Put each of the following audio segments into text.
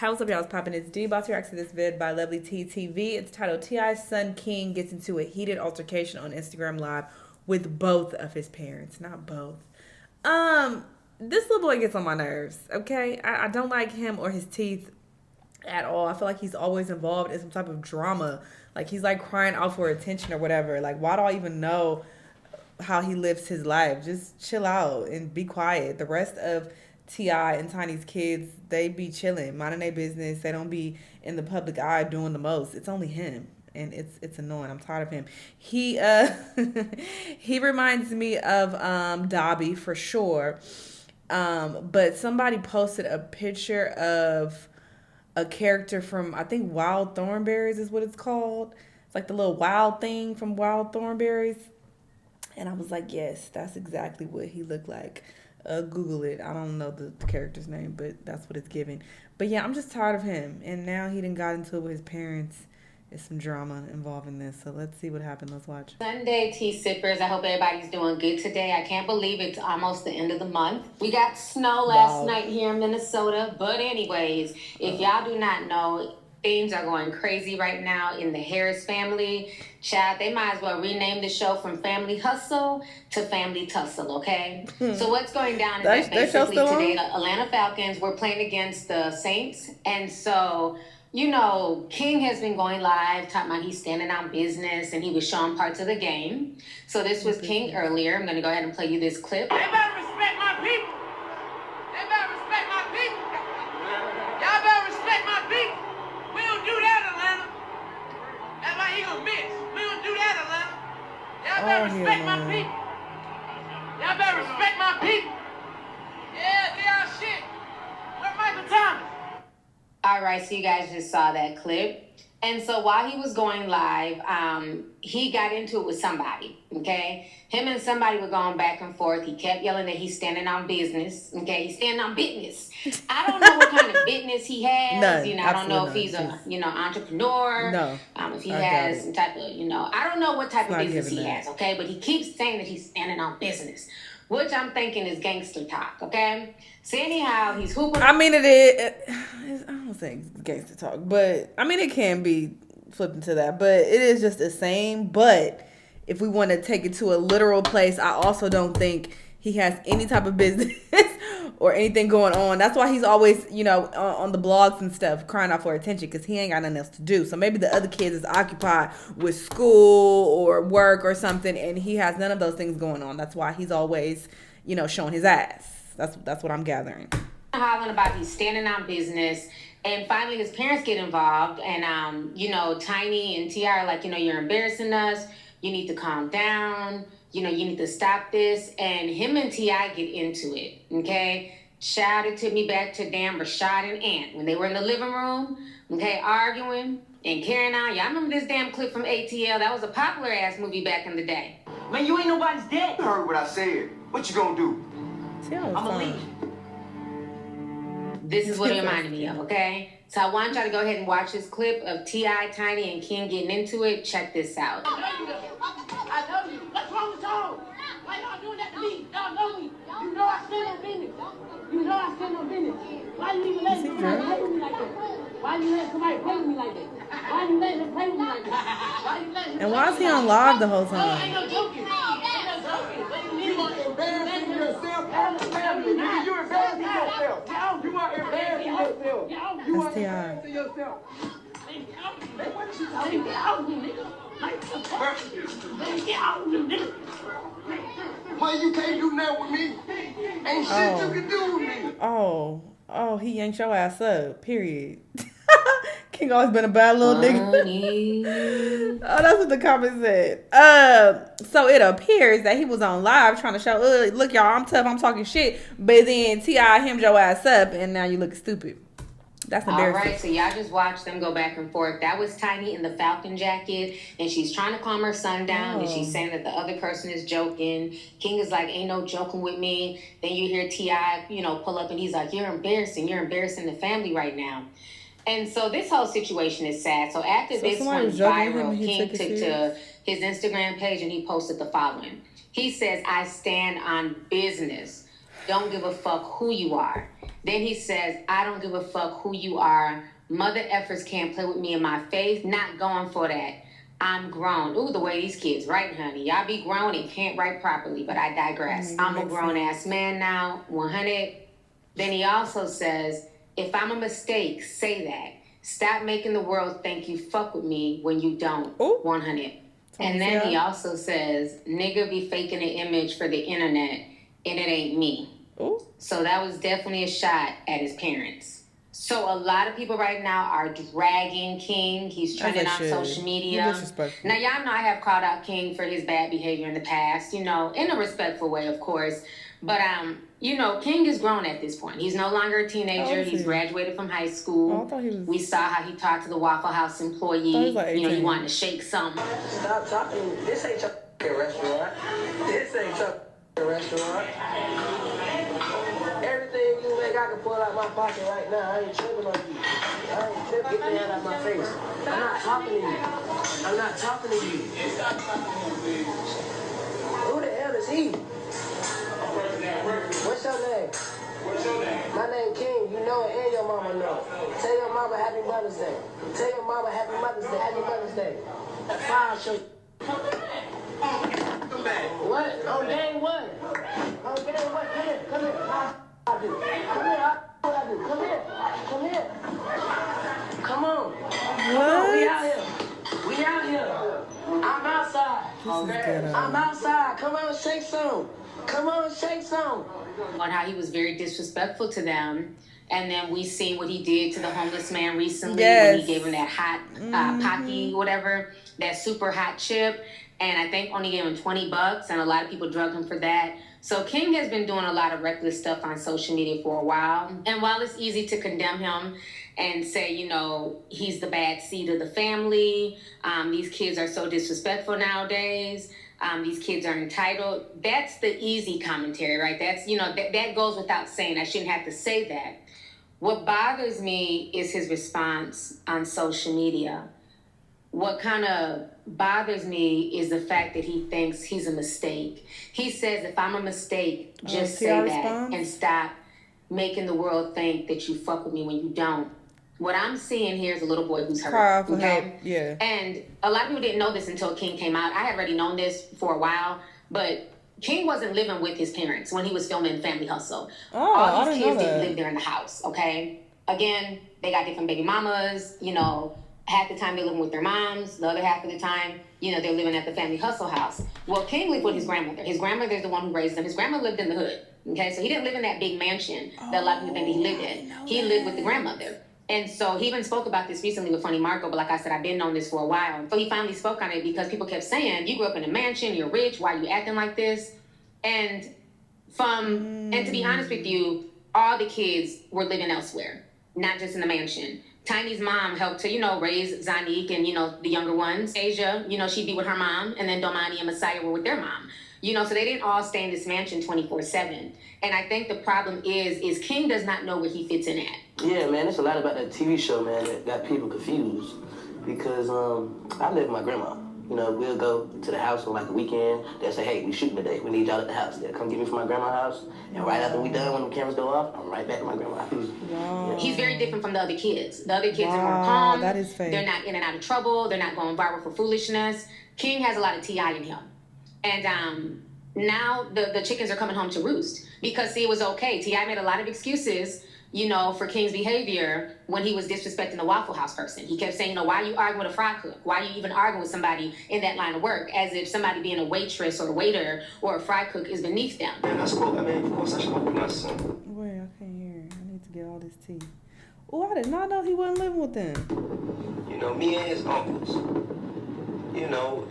Hey, what's up, y'all? It's poppin'. It's D. About to react to this vid by Lovely T TV. It's titled T.I.'s son King gets into a heated altercation on Instagram Live with both of his parents. Not both. This little boy gets on my nerves, okay? I don't like him or his teeth at all. I feel like he's always involved in some type of drama. Like he's like crying out for attention or whatever. Like, why do I even know how he lives his life? Just chill out and be quiet. The rest of T.I. and Tiny's kids, they be chilling, minding their business. They don't be in the public eye doing the most. It's only him. And it's annoying. I'm tired of him. He he reminds me of Dobby for sure. But somebody posted a picture of a character from, I think, Wild Thornberries is what it's called. It's like the little wild thing from Wild Thornberries. And I was like, yes, that's exactly what he looked like. Google it. I don't know the character's name, but that's what it's giving. But yeah, I'm just tired of him. And now he done got into it with his parents. There's some drama involved in this. So let's see what happened. Let's watch. Sunday, tea sippers. I hope everybody's doing good today. I can't believe it's almost the end of the month. We got snow last night here in Minnesota. But anyways, if y'all do not know, things are going crazy right now in the Harris family. Child, they might as well rename the show from Family Hustle to Family Tussle, okay? So what's going down is that basically today the Atlanta Falcons were playing against the Saints. And so, you know, King has been going live, talking about he's standing on business, and he was showing parts of the game. So this was King earlier. I'm going to go ahead and play you this clip. They better respect my people. They better respect my people. Y'all better respect my people. We don't do that, Atlanta. That's why he gonna miss. We don't do that, Atlanta. Y'all better respect my people. Y'all better respect my people. Yeah, they are shit. Where Michael Thomas? All right, so you guys just saw that clip. And so while he was going live, he got into it with somebody, okay? Him and somebody were going back and forth. He kept yelling that he's standing on business, okay? He's standing on business. I don't know what kind of business he has. None, I don't know if he's a, entrepreneur. No. If he has some type of, I don't know what type of business he has, okay? But he keeps saying that he's standing on business, which I'm thinking is gangster talk, okay? So anyhow, he's hooping. I mean, it is. I don't think gangster talk, but I mean, it can be flipped into that. But it is just the same. But if we want to take it to a literal place, I also don't think he has any type of business or anything going on. That's why he's always, on the blogs and stuff, crying out for attention because he ain't got nothing else to do. So maybe the other kids is occupied with school or work or something, and he has none of those things going on. That's why he's always, showing his ass. That's what I'm gathering. Hollering about he's standing on business, and finally his parents get involved, and Tiny and T.I. are like, you're embarrassing us. You need to calm down. You need to stop this. And him and T.I. get into it, okay? Shouted to me back to damn Rashad and Ant when they were in the living room, okay, arguing and carrying on. Y'all remember this damn clip from ATL? That was a popular ass movie back in the day. Man, you ain't nobody's dad. You heard what I said. What you gonna do? I'ma leave. This is what it reminded me of, okay? So I want y'all to go ahead and watch this clip of T.I., Tiny, and King getting into it. Check this out. I know you. What's wrong with y'all? Why y'all doing that to me? Y'all know me. You know I stand on business. Why you even letting somebody play with me like that? Why you letting somebody play with me like that? Why you letting him play with me like that? Why you letting him? And why is he on live the whole No, time? ain't no joking. You are embarrassing yourself. Nigga, you embarrassing yourself. You are embarrassing yourself. You are embarrassing yourself. Well, you can't do nothing with me. Ain't shit you can do with me. Oh, he yanked your ass up, period. King always been a bad little nigga. Oh, that's what the comment said. So it appears that he was on live trying to show, look, y'all, I'm tough, I'm talking shit. But then T.I. hemmed your ass up, and now you look stupid. That's embarrassing. All right, so y'all just watched them go back and forth. That was Tiny in the Falcon jacket, and she's trying to calm her son down, and she's saying that the other person is joking. King is like, ain't no joking with me. Then you hear T.I., pull up, and he's like, you're embarrassing the family right now. And so this whole situation is sad. So after this went viral, King took to his Instagram page, and he posted the following. He says, I stand on business. Don't give a fuck who you are. Then he says, I don't give a fuck who you are. Mother effers can't play with me in my face. Not going for that. I'm grown. Ooh, the way these kids write, honey. Y'all be grown and can't write properly, but I digress. I'm a grown-ass man now, 100. Then he also says, if I'm a mistake, say that. Stop making the world think you fuck with me when you don't, 100. And then he also says, nigga be faking an image for the internet, and it ain't me. Ooh. So that was definitely a shot at his parents. So a lot of people right now are dragging King. He's trending on social media. Now, y'all know I have called out King for his bad behavior in the past, you know, in a respectful way, of course. But, you know, King is grown at this point. He's no longer a teenager. He's graduated from high school. We saw how he talked to the Waffle House employee. You know, he wanted to shake something. Stop talking. This ain't your restaurant. This ain't your restaurant. Everything you make, I can pull out my pocket right now. I ain't tripping on you. I ain't tripping. Get that out of my face. I'm not talking to you. I'm not talking to you. Who the hell is he? What's your name? What's your name? My name King. You know it and your mama know. Tell your mama Happy Mother's Day. Tell your mama Happy Mother's Day. Happy Mother's Day. Fire show. Come back. What? On day one. On day one. Come here. Come here. I do. Come here. I do. Come here. Come here. Come on. What? We out here. We out here. I'm outside. Okay. I'm outside. Come on, shake some. Come on, shake some. On how he was very disrespectful to them. And then we seen what he did to the homeless man recently when he gave him that hot Pocky, whatever, that super hot chip. And I think only gave him $20, and a lot of people drugged him for that. So King has been doing a lot of reckless stuff on social media for a while. And while it's easy to condemn him and say, you know, he's the bad seed of the family, these kids are so disrespectful nowadays, these kids are entitled, that's the easy commentary, right? That's, you know, that goes without saying. I shouldn't have to say that. What bothers me is his response on social media. What kind of bothers me is the fact that he thinks he's a mistake. He says, if I'm a mistake, just say that and stop making the world think that you fuck with me when you don't. What I'm seeing here is a little boy who's hurt. Okay? Yeah. And a lot of people didn't know this until King came out. I had already known this for a while, but King wasn't living with his parents when he was filming Family Hustle. All these kids didn't live there in the house, okay? Again, they got different baby mamas, you know. Half the time they're living with their moms. The other half of the time, you know, they're living at the Family Hustle house. Well, King lived with his grandmother. His grandmother's the one who raised him. His grandma lived in the hood. Okay, so he didn't live in that big mansion that a lot of people think that he lived in. He lived with the grandmother. And so he even spoke about this recently with Funny Marco, but like I said, I've been knowing this for a while. So he finally spoke on it because people kept saying, you grew up in a mansion, you're rich, why are you acting like this? And to be honest with you, all the kids were living elsewhere, not just in the mansion. Tiny's mom helped to, you know, raise Zanique and, you know, the younger ones. Asia, you know, she'd be with her mom, and then Domani and Messiah were with their mom. You know, so they didn't all stay in this mansion 24/7. And I think the problem is King does not know where he fits in at. Yeah, man, it's a lot about that TV show, man, that got people confused. Because I live with my grandma. You know, we'll go to the house on like a weekend. They'll say, hey, we shooting today. We need y'all at the house. They'll come get me from my grandma's house. And right after we done, when the cameras go off, I'm right back to my grandma's house. Wow. He's very different from the other kids. The other kids are more calm. That is fake. They're not in and out of trouble. They're not going viral for foolishness. King has a lot of T.I. in him. And now the chickens are coming home to roost. Because, see, it was okay. T.I. made a lot of excuses, you know, for King's behavior when he was disrespecting the Waffle House person. He kept saying, you know, why are you arguing with a fry cook? Why are you even arguing with somebody in that line of work? As if somebody being a waitress or a waiter or a fry cook is beneath them. And of course I spoke with my son. Wait, I can't hear. I need to get all this tea. Oh, I did not know he wasn't living with them. You know, me and his uncles. You know,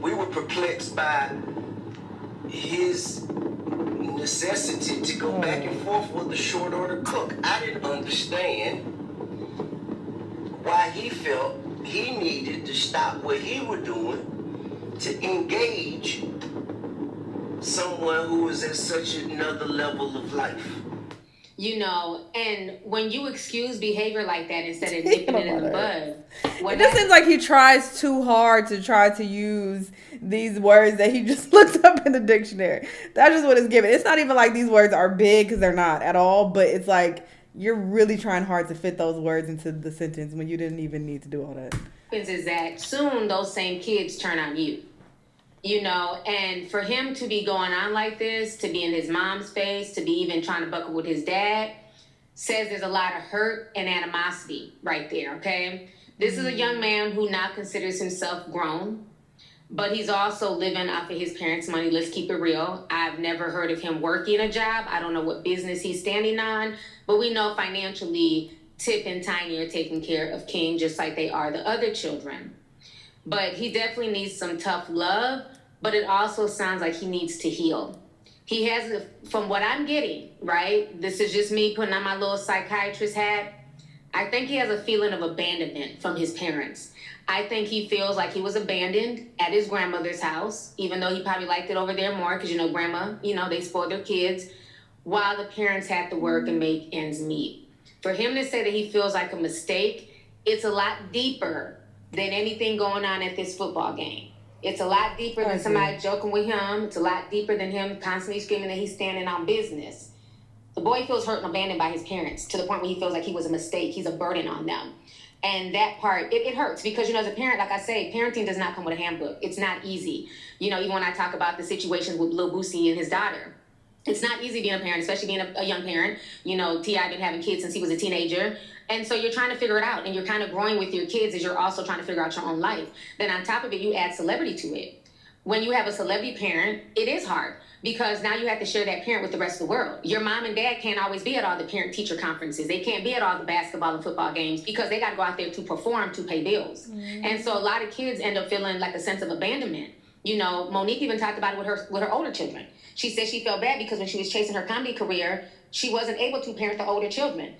we were perplexed by his necessity to go back and forth with the short order cook. I didn't understand why he felt he needed to stop what he was doing to engage someone who was at such another level of life. You know, and when you excuse behavior like that instead of nipping it in the bud, it just seems like he tries too hard to try to use these words that he just looked up in the dictionary. That's just what it's given. It's not even like these words are big, because they're not at all, but it's like you're really trying hard to fit those words into the sentence when you didn't even need to do all that. Is that soon those same kids turn on you. You know, and for him to be going on like this, to be in his mom's face, to be even trying to buckle with his dad, says there's a lot of hurt and animosity right there, okay? This is a young man who now considers himself grown, but he's also living off of his parents' money. Let's keep it real. I've never heard of him working a job. I don't know what business he's standing on, but we know financially Tip and Tiny are taking care of King just like they are the other children. But he definitely needs some tough love, but it also sounds like he needs to heal. He has, from what I'm getting, right? This is just me putting on my little psychiatrist hat. I think he has a feeling of abandonment from his parents. I think he feels like he was abandoned at his grandmother's house, even though he probably liked it over there more because, you know, grandma, you know, they spoiled their kids, while the parents had to work and make ends meet. For him to say that he feels like a mistake, it's a lot deeper than anything going on at this football game. It's a lot deeper than somebody joking with him. It's a lot deeper than him constantly screaming that he's standing on business. The boy feels hurt and abandoned by his parents to the point where he feels like he was a mistake. He's a burden on them. And that part, it hurts because, you know, as a parent, like I say, parenting does not come with a handbook. It's not easy. You know, even when I talk about the situation with Lil Boosie and his daughter, it's not easy being a parent, especially being a young parent. You know, T.I. been having kids since he was a teenager. And so you're trying to figure it out, and you're kind of growing with your kids as you're also trying to figure out your own life. Then on top of it, you add celebrity to it. When you have a celebrity parent, it is hard because now you have to share that parent with the rest of the world. Your mom and dad can't always be at all the parent-teacher conferences. They can't be at all the basketball and football games because they got to go out there to perform, to pay bills. Mm-hmm. And so a lot of kids end up feeling like a sense of abandonment. You know, Monique even talked about it with her older children. She said she felt bad because when she was chasing her comedy career, she wasn't able to parent the older children.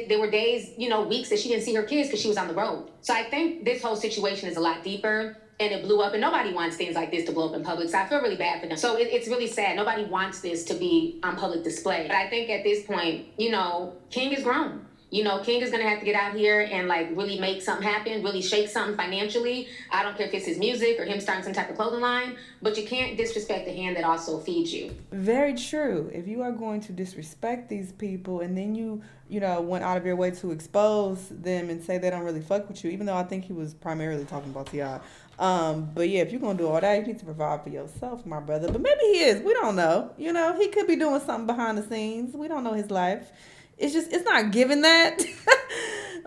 There were days, you know, weeks that she didn't see her kids because she was on the road. So I think this whole situation is a lot deeper, and it blew up, and nobody wants things like this to blow up in public. So I feel really bad for them. So it's really sad. Nobody wants this to be on public display. But I think at this point, you know, King is grown. You know, King is going to have to get out here and, like, really make something happen, really shake something financially. I don't care if it's his music or him starting some type of clothing line, but you can't disrespect the hand that also feeds you. Very true. If you are going to disrespect these people and then you know, went out of your way to expose them and say they don't really fuck with you, even though I think he was primarily talking about T.I. But yeah, if you're going to do all that, you need to provide for yourself, my brother. But maybe he is. We don't know. You know, he could be doing something behind the scenes. We don't know his life. It's not given that.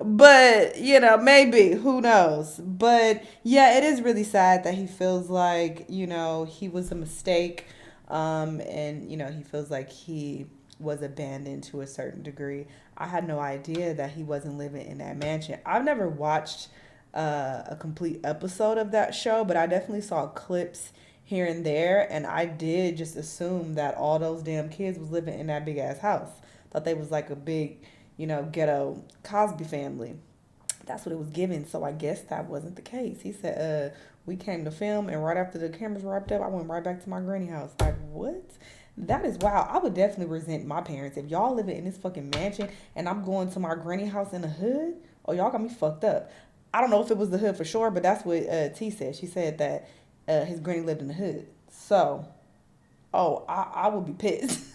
But, you know, maybe. Who knows? But, yeah, it is really sad that he feels like, you know, he was a mistake. And, you know, he feels like he was abandoned to a certain degree. I had no idea that he wasn't living in that mansion. I've never watched a complete episode of that show, but I definitely saw clips here and there. And I did just assume that all those damn kids was living in that big-ass house. Thought they was like a big, you know, ghetto Cosby family. That's what it was given. So I guess that wasn't the case. He said, we came to film, and right after the cameras wrapped up, I went right back to my granny house. Like, what? That is wild. I would definitely resent my parents. If y'all living in this fucking mansion and I'm going to my granny house in the hood, oh, y'all got me fucked up. I don't know if it was the hood for sure, but that's what T said. She said that his granny lived in the hood. So, I would be pissed.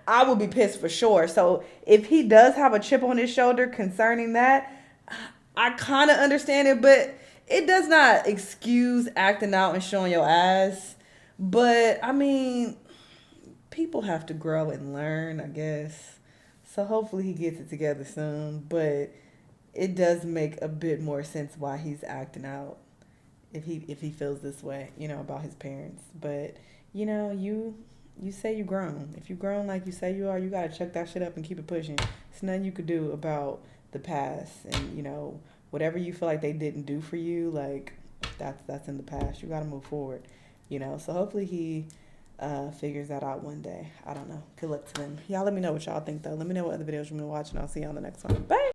I would be pissed for sure. So if he does have a chip on his shoulder concerning that, I kind of understand it, but it does not excuse acting out and showing your ass. But, I mean, people have to grow and learn, I guess. So hopefully he gets it together soon. But it does make a bit more sense why he's acting out if he feels this way, you know, about his parents. But, you know, you say you're grown. If you're grown like you say you are, you got to chuck that shit up and keep it pushing. There's nothing you could do about the past. And, you know, whatever you feel like they didn't do for you, like, that's in the past. You got to move forward, you know. So hopefully he figures that out one day. I don't know. Good luck to them. Y'all let me know what y'all think, though. Let me know what other videos you've been watching. I'll see you on the next one. Bye.